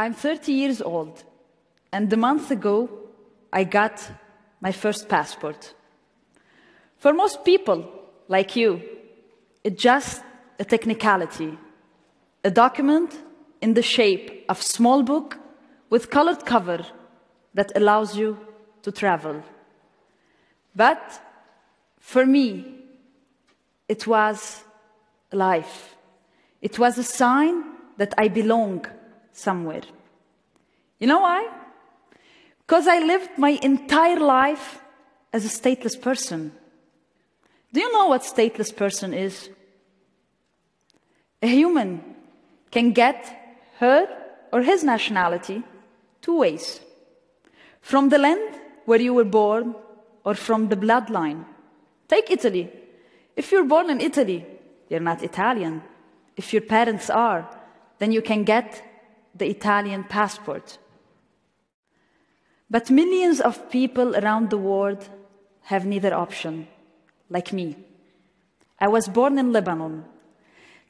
I'm 30 years old, and a month ago, I got my first passport. For most people, like you, it's just a technicality, a document in the shape of a small book with colored cover that allows you to travel. But for me, it was life. It was a sign that I belong somewhere. You know why? Because I lived my entire life as a stateless person. Do you know what stateless person is? A human can get her or his nationality two ways. From the land where you were born or from the bloodline. Take Italy. If you're born in Italy, you're not Italian. If your parents are, then you can get the Italian passport. But millions of people around the world have neither option, like me. I was born in Lebanon.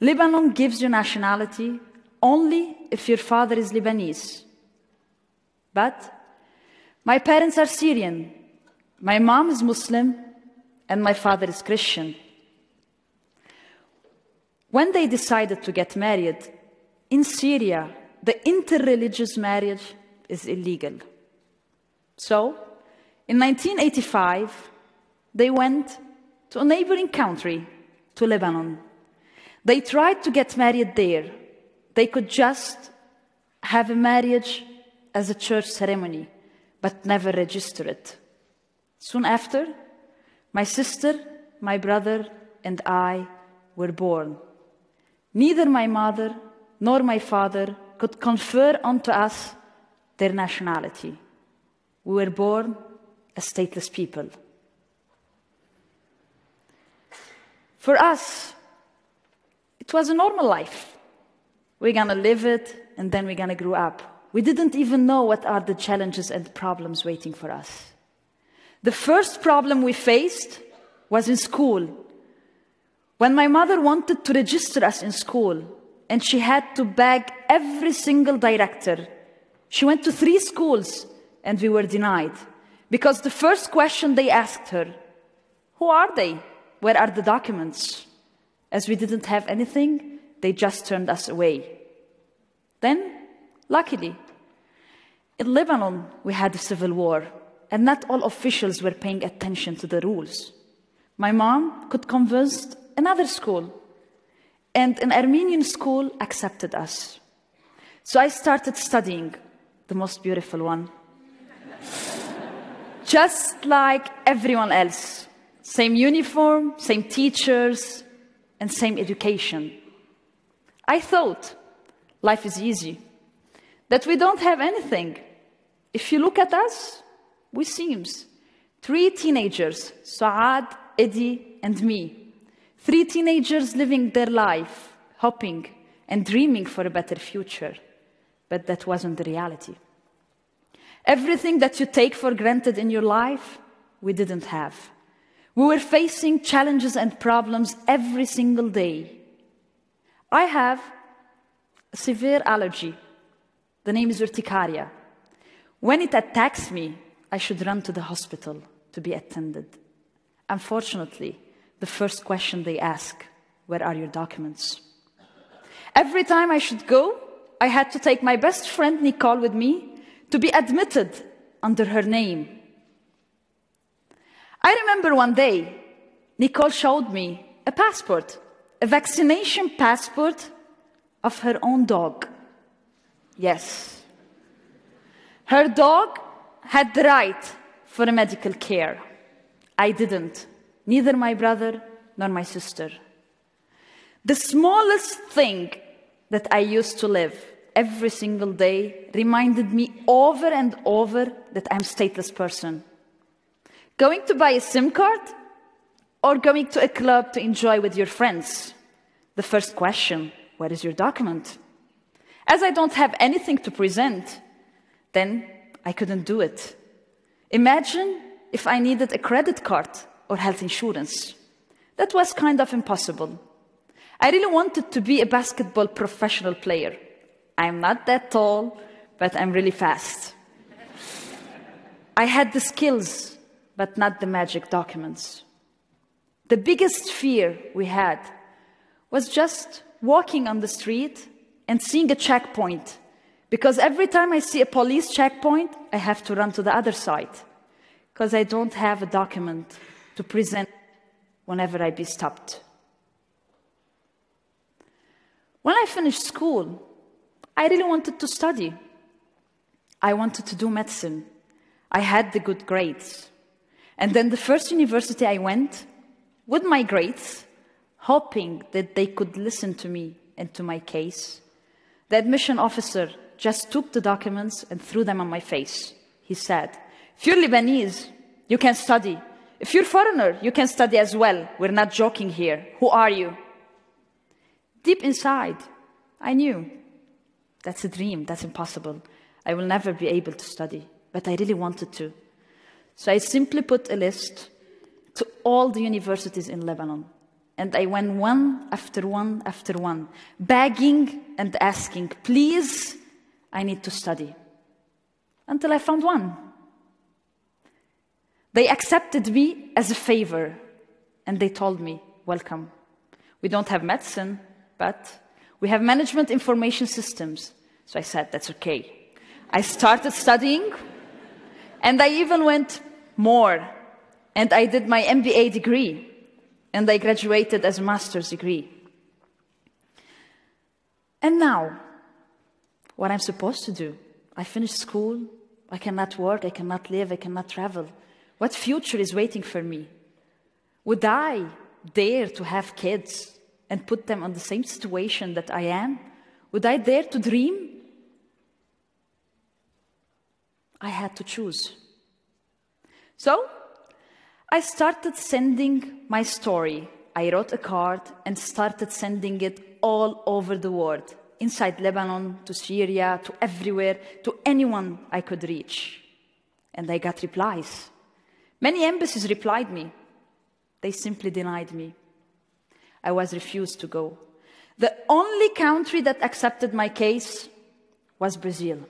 Lebanon gives you nationality only if your father is Lebanese. But my parents are Syrian, my mom is Muslim, and my father is Christian. When they decided to get married, in Syria, the interreligious marriage is illegal. So, in 1985, they went to a neighboring country, to Lebanon. They tried to get married there. They could just have a marriage as a church ceremony, but never register it. Soon after, my sister, my brother, and I were born. Neither my mother nor my father could confer onto us their nationality. We were born as stateless people. For us, it was a normal life. We're gonna live it, and then we're gonna grow up. We didn't even know what are the challenges and problems waiting for us. The first problem we faced was in school. When my mother wanted to register us in school, and she had to beg every single director, she went to 3 schools, and we were denied. Because the first question they asked her, who are they? Where are the documents? As we didn't have anything, they just turned us away. Then, luckily, in Lebanon, we had a civil war, and not all officials were paying attention to the rules. My mom could convince another school, and an Armenian school accepted us. So I started studying, the most beautiful one. Just like everyone else. Same uniform, same teachers, and same education. I thought life is easy, that we don't have anything. If you look at us, we seems 3 teenagers, Saad, Eddie, and me. 3 teenagers living their life, hoping and dreaming for a better future. But that wasn't the reality. Everything that you take for granted in your life, we didn't have. We were facing challenges and problems every single day. I have a severe allergy. The name is urticaria. When it attacks me, I should run to the hospital to be attended. Unfortunately, the first question they ask, where are your documents? Every time I should go, I had to take my best friend Nicole with me to be admitted under her name. I remember one day, Nicole showed me a passport, a vaccination passport of her own dog. Yes. Her dog had the right for a medical care. I didn't, neither my brother nor my sister. The smallest thing that I used to live every single day reminded me over and over that I'm a stateless person. Going to buy a SIM card or going to a club to enjoy with your friends? The first question, where is your document? As I don't have anything to present, then I couldn't do it. Imagine if I needed a credit card or health insurance. That was kind of impossible. I really wanted to be a basketball professional player. I'm not that tall, but I'm really fast. I had the skills, but not the magic documents. The biggest fear we had was just walking on the street and seeing a checkpoint. Because every time I see a police checkpoint, I have to run to the other side. Because I don't have a document to present whenever I be stopped. When I finished school, I really wanted to study. I wanted to do medicine. I had the good grades. And then the first university I went, with my grades, hoping that they could listen to me and to my case, the admission officer just took the documents and threw them on my face. He said, "If you're Lebanese, you can study. If you're foreigner, you can study as well. We're not joking here. Who are you?" Deep inside, I knew that's a dream, that's impossible. I will never be able to study, but I really wanted to. So I simply put a list to all the universities in Lebanon. And I went one after one after one, begging and asking, "Please, I need to study." Until I found one. They accepted me as a favor, and they told me, "Welcome. We don't have medicine, but we have management information systems." So I said, "That's okay." I started studying, and I even went more, and I did my MBA degree, and I graduated as a master's degree. And now, what I'm supposed to do? I finished school, I cannot work, I cannot live, I cannot travel. What future is waiting for me? Would I dare to have kids and put them on the same situation that I am? Would I dare to dream? I had to choose. So, I started sending my story. I wrote a card and started sending it all over the world, inside Lebanon, to Syria, to everywhere, to anyone I could reach. And I got replies. Many embassies replied me. They simply denied me. I was refused to go. The only country that accepted my case was Brazil.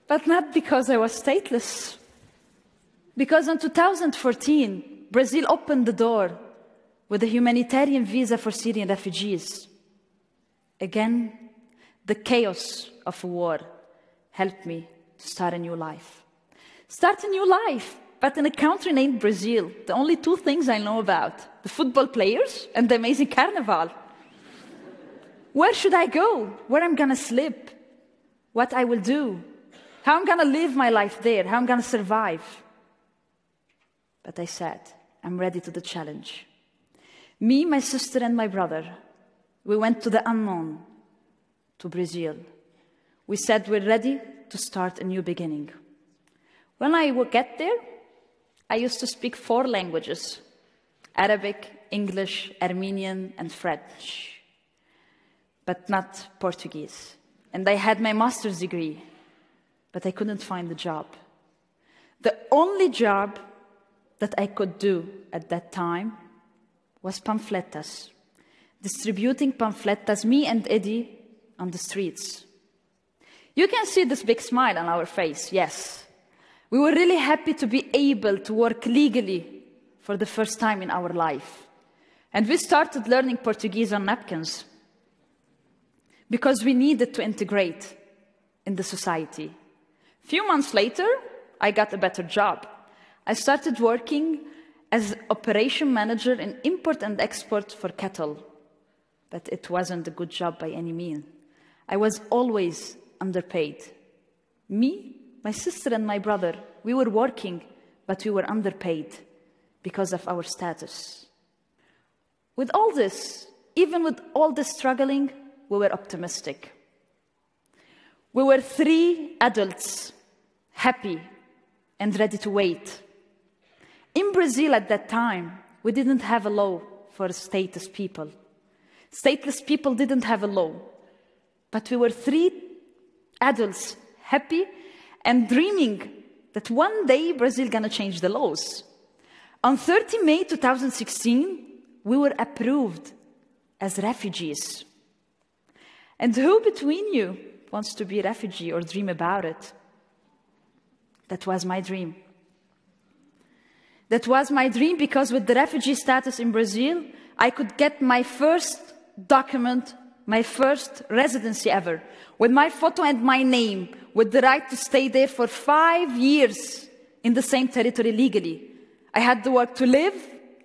But not because I was stateless. Because in 2014, Brazil opened the door with a humanitarian visa for Syrian refugees. Again, the chaos of war helped me to start a new life. Start a new life, but in a country named Brazil. The only two things I know about, the football players and the amazing carnival. Where should I go? Where I'm gonna sleep? What I will do? How I'm gonna live my life there? How I'm gonna survive? But I said, I'm ready to the challenge. Me, my sister, and my brother, we went to the unknown, to Brazil. We said we're ready to start a new beginning. When I would get there, I used to speak 4 languages: Arabic, English, Armenian, and French, but not Portuguese. And I had my master's degree, but I couldn't find a job. The only job that I could do at that time was pamphletas, distributing pamphletas, me and Eddie, on the streets. You can see this big smile on our face, yes. We were really happy to be able to work legally for the first time in our life. And we started learning Portuguese on napkins because we needed to integrate in the society. A few months later, I got a better job. I started working as operation manager in import and export for cattle. But it wasn't a good job by any means. I was always underpaid. Me, my sister, and my brother, we were working, but we were underpaid because of our status. With all this, even with all this struggling, we were optimistic. We were 3 adults, happy and ready to wait. In Brazil at that time, we didn't have a law for stateless people. Stateless people didn't have a law. But we were 3 adults, happy and dreaming that one day Brazil gonna change the laws. On 30 May 2016, we were approved as refugees. And who between you wants to be a refugee or dream about it? That was my dream. That was my dream because with the refugee status in Brazil, I could get my first document, my first residency ever, with my photo and my name, with the right to stay there for 5 years in the same territory legally. I had the work to live,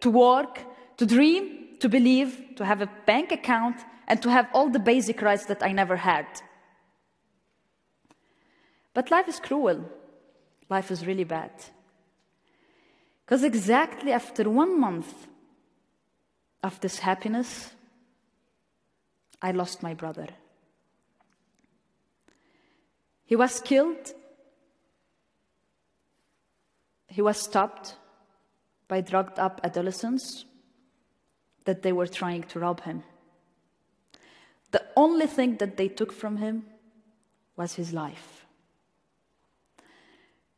to work, to dream, to believe, to have a bank account, and to have all the basic rights that I never had. But life is cruel. Life is really bad. Because exactly after 1 month of this happiness, I lost my brother. He was killed. He was stopped by drugged-up adolescents that they were trying to rob him. The only thing that they took from him was his life.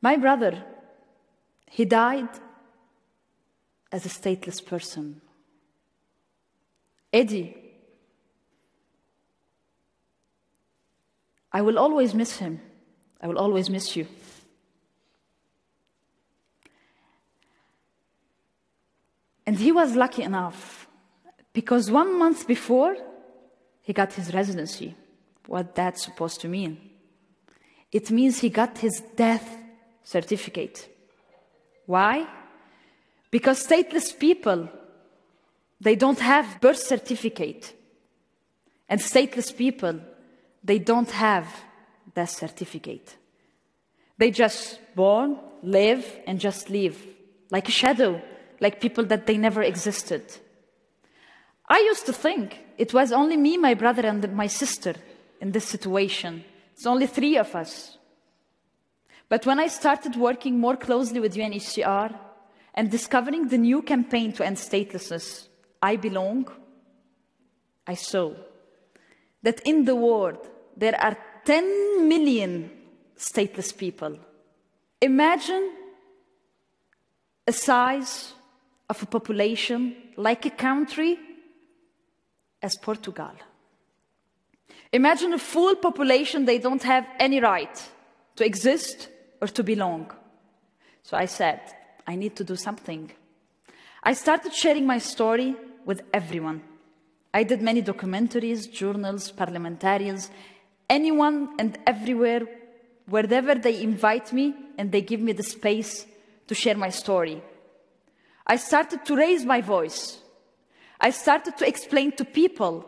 My brother, he died as a stateless person. Eddie, I will always miss him. I will always miss you. And he was lucky enough because 1 month before, he got his residency. What that's supposed to mean? It means he got his death certificate. Why? Because stateless people, they don't have birth certificate. And stateless people, they don't have death certificate. They just born, live, and just leave, like a shadow, like people that they never existed. I used to think it was only me, my brother, and my sister in this situation. It's only 3 of us. But when I started working more closely with UNHCR and discovering the new campaign to end statelessness, I Belong, I saw that in the world there are 10 million stateless people. Imagine a size of a population like a country as Portugal. Imagine a full population, they don't have any right to exist or to belong. So I said, I need to do something. I started sharing my story with everyone. I did many documentaries, journals, parliamentarians, anyone and everywhere, wherever they invite me and they give me the space to share my story. I started to raise my voice. I started to explain to people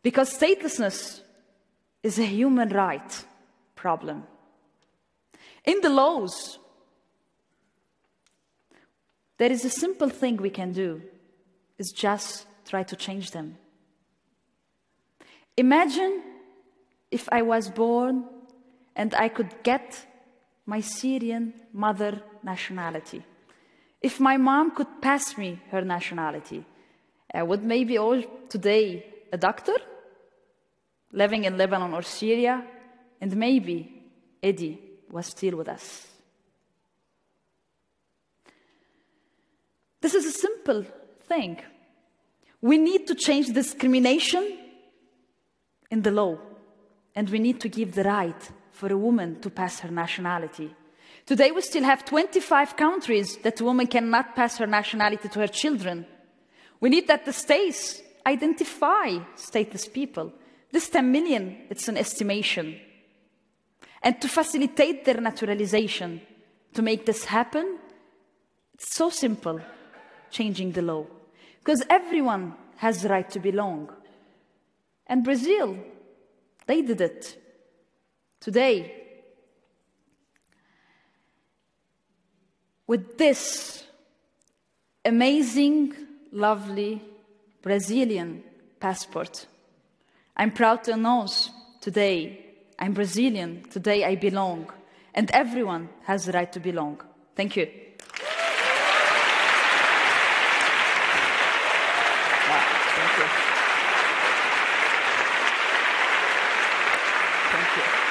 because statelessness is a human right problem. In the laws, there is a simple thing we can do, is just try to change them. Imagine if I was born and I could get my Syrian mother nationality. If my mom could pass me her nationality, I would maybe all today a doctor living in Lebanon or Syria, and maybe Eddie was still with us. This is a simple thing. We need to change discrimination in the law, and we need to give the right for a woman to pass her nationality. Today we still have 25 countries that a woman cannot pass her nationality to her children. We need that the states identify stateless people. This 10 million, it's an estimation. And to facilitate their naturalization, to make this happen, it's so simple, changing the law. Because everyone has the right to belong. And Brazil, they did it. Today, with this amazing, lovely Brazilian passport, I'm proud to announce today, I'm Brazilian, today I belong, and everyone has the right to belong. Thank you. Thank you.